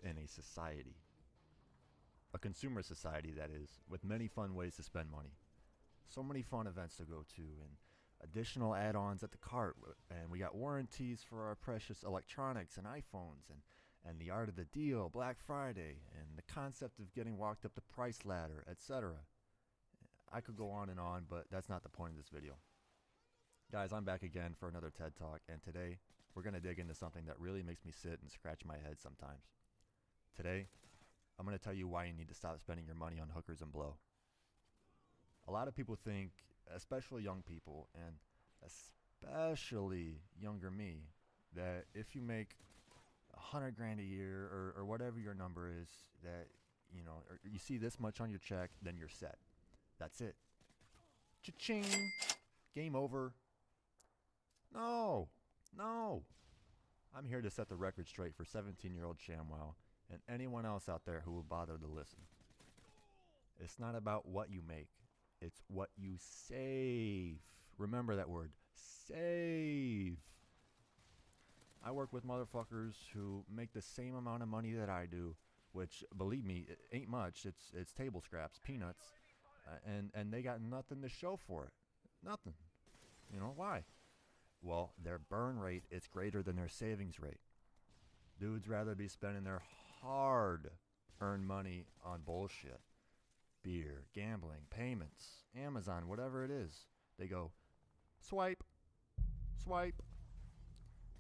in a society, a consumer society that is, with many fun ways to spend money. So many fun events to go to and additional add-ons at the cart, and we got warranties for our precious electronics and iPhones, and the art of the deal, Black Friday, and the concept of getting walked up the price ladder, etc. I could go on, but that's not the point of this video. Guys, I'm back again for another TED Talk, and today we're going to dig into something that really makes me sit and scratch my head sometimes. Today, I'm going to tell you why you need to stop spending your money on hookers and blow. A lot of people think, especially young people, and especially younger me, that if you make 100 grand a year or whatever your number is, that or you see this much on your check, then you're set. That's it. Cha-ching! Game over. No. I'm here to set the record straight for 17-year-old ShamWow and anyone else out there who will bother to listen. It's not about what you make. It's what you save. Remember that word. Save. I work with motherfuckers who make the same amount of money that I do, which, believe me, it ain't much. It's table scraps, peanuts, and they got nothing to show for it. Nothing. Why? Well, their burn rate is greater than their savings rate. Dudes rather be spending their hard-earned money on bullshit. Beer, gambling, payments, Amazon, whatever it is. They go, swipe.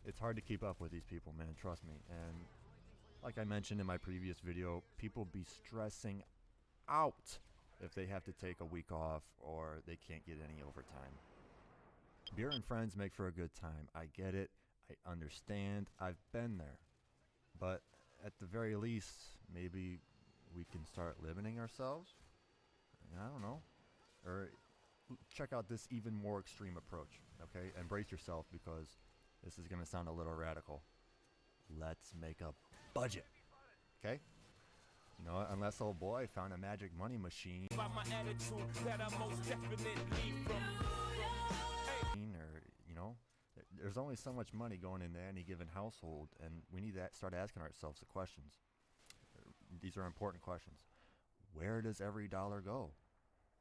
It's hard to keep up with these people, man, trust me. And like I mentioned in my previous video, people be stressing out if they have to take a week off or they can't get any overtime. Beer and friends make for a good time. I get it. I understand. I've been there. But at the very least, maybe we can start limiting ourselves. I don't know. Or check out this even more extreme approach, okay? Embrace yourself, because this is going to sound a little radical. Let's make a budget, okay? Unless old boy found a magic money machine. By my attitude that I most definitely or, there's only so much money going into any given household, and we need to start asking ourselves the questions. These are important questions. Where does every dollar go?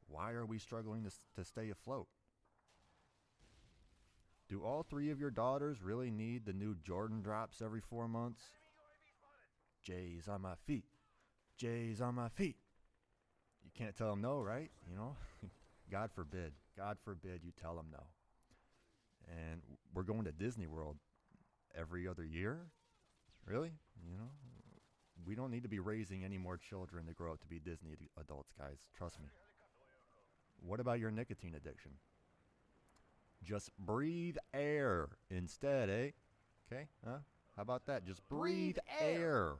Why are we struggling to stay afloat? Do all three of your daughters really need the new Jordan drops every 4 months? J's on my feet. J's on my feet. You can't tell them no, right? God forbid you tell them no. And we're going to Disney World every other year? Really? We don't need to be raising any more children to grow up to be Disney adults, guys. Trust me. What about your nicotine addiction? Just breathe air instead, eh? Okay? Huh? How about that? Just breathe air.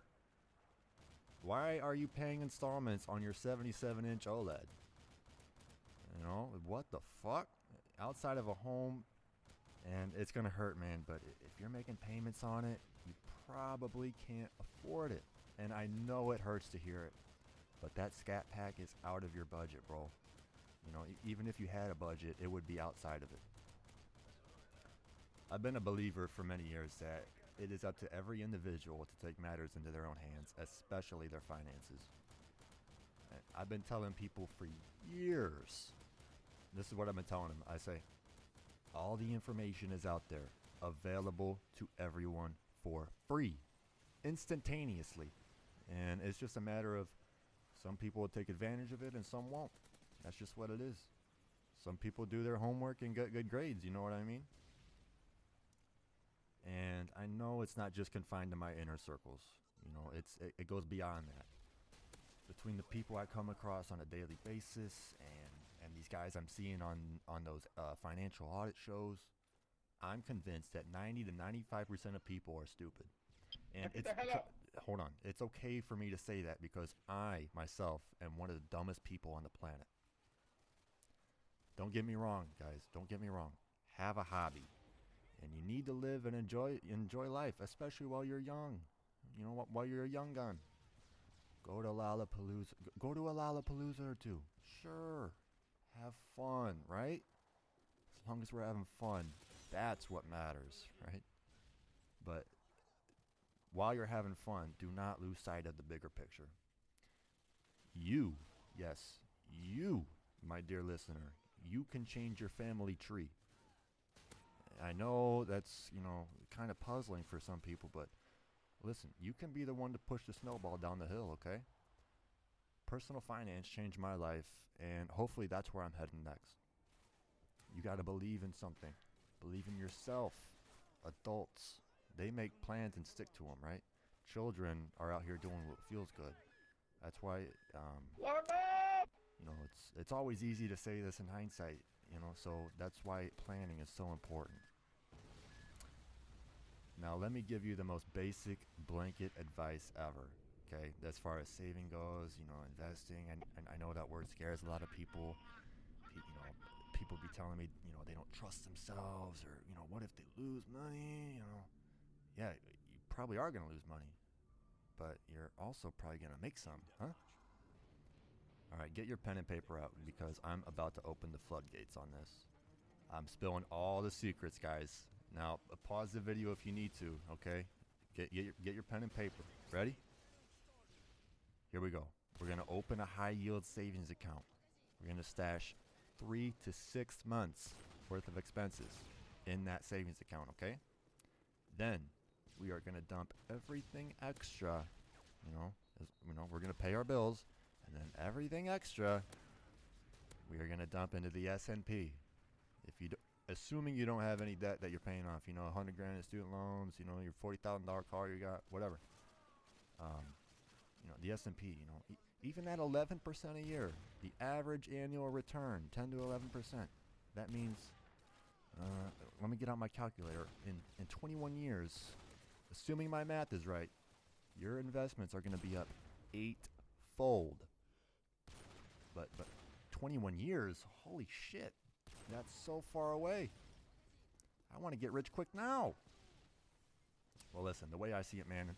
Why are you paying installments on your 77-inch OLED? What the fuck? Outside of a home, and it's going to hurt, man, but if you're making payments on it, you probably can't afford it. And I know it hurts to hear it, but that Scat Pack is out of your budget, bro. Even if you had a budget, it would be outside of it. I've been a believer for many years that it is up to every individual to take matters into their own hands, especially their finances. I've been telling people for years, this is what I've been telling them. I say, all the information is out there, available to everyone for free, instantaneously. And it's just a matter of some people will take advantage of it and some won't. That's just what it is. Some people do their homework and get good grades, you know what I mean? And I know it's not just confined to my inner circles. It goes beyond that. Between the people I come across on a daily basis and these guys I'm seeing on those financial audit shows, I'm convinced that 90 to 95% of people are stupid. And hold on. It's okay for me to say that because I, myself, am one of the dumbest people on the planet. Don't get me wrong, guys. Don't get me wrong. Have a hobby. And you need to live and enjoy life, especially while you're young. While you're a young gun. Go to Lollapalooza. Go to a Lollapalooza or two. Sure. Have fun, right? As long as we're having fun, that's what matters, right? But while you're having fun, do not lose sight of the bigger picture. You, yes, you, my dear listener, you can change your family tree. I know that's, kind of puzzling for some people, but listen, you can be the one to push the snowball down the hill, okay? Personal finance changed my life, and hopefully that's where I'm heading next. You got to believe in something. Believe in yourself. Adults, they make plans and stick to them, right? Children are out here doing what feels good. That's why, it's always easy to say this in hindsight, so that's why planning is so important. Now, let me give you the most basic blanket advice ever, okay? As far as saving goes, investing, and I know that word scares a lot of people. People be telling me, they don't trust themselves, or, what if they lose money, Yeah, you probably are going to lose money, but you're also probably going to make some, huh? All right, get your pen and paper out because I'm about to open the floodgates on this. I'm spilling all the secrets, guys. Now, pause the video if you need to, okay? Get your pen and paper. Ready? Here we go. We're going to open a high yield savings account. We're going to stash 3 to 6 months worth of expenses in that savings account, okay? Then we are going to dump everything extra, we're going to pay our bills, and then everything extra we are going to dump into the S&P. Assuming you don't have any debt that you're paying off, 100 grand in student loans, your $40,000 car you got, whatever. The S&P, even at 11% a year, the average annual return, 10 to 11%. That means, let me get out my calculator. In 21 years, assuming my math is right, your investments are going to be up 8-fold. But 21 years, holy shit, that's so far away. I want to get rich quick now. Well, listen, the way I see it, man,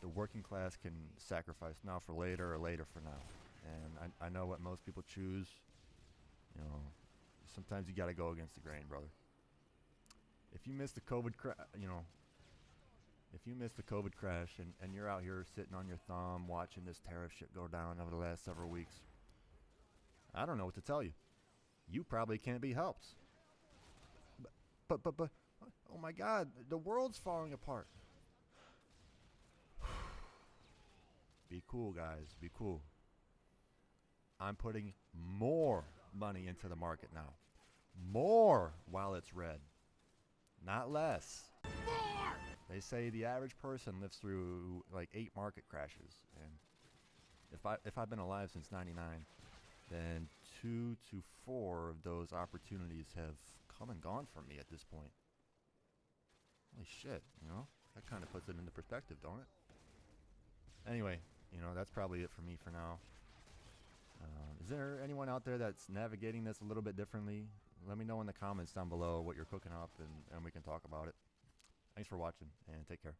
the working class can sacrifice now for later or later for now. And I know what most people choose. Sometimes you got to go against the grain, brother. If you missed the COVID if you missed the COVID crash and you're out here sitting on your thumb watching this tariff shit go down over the last several weeks, I don't know what to tell you. You probably can't be helped. But, oh my God, the world's falling apart. Be cool, guys. Be cool. I'm putting more money into the market now. More while it's red. Not less. More! They say the average person lives through like 8 market crashes. And if I've been alive since 99, then 2 to 4 of those opportunities have come and gone for me at this point. Holy shit, that kind of puts it into perspective, don't it? Anyway, that's probably it for me for now. Is there anyone out there that's navigating this a little bit differently? Let me know in the comments down below what you're cooking up, and we can talk about it. Thanks for watching, and take care.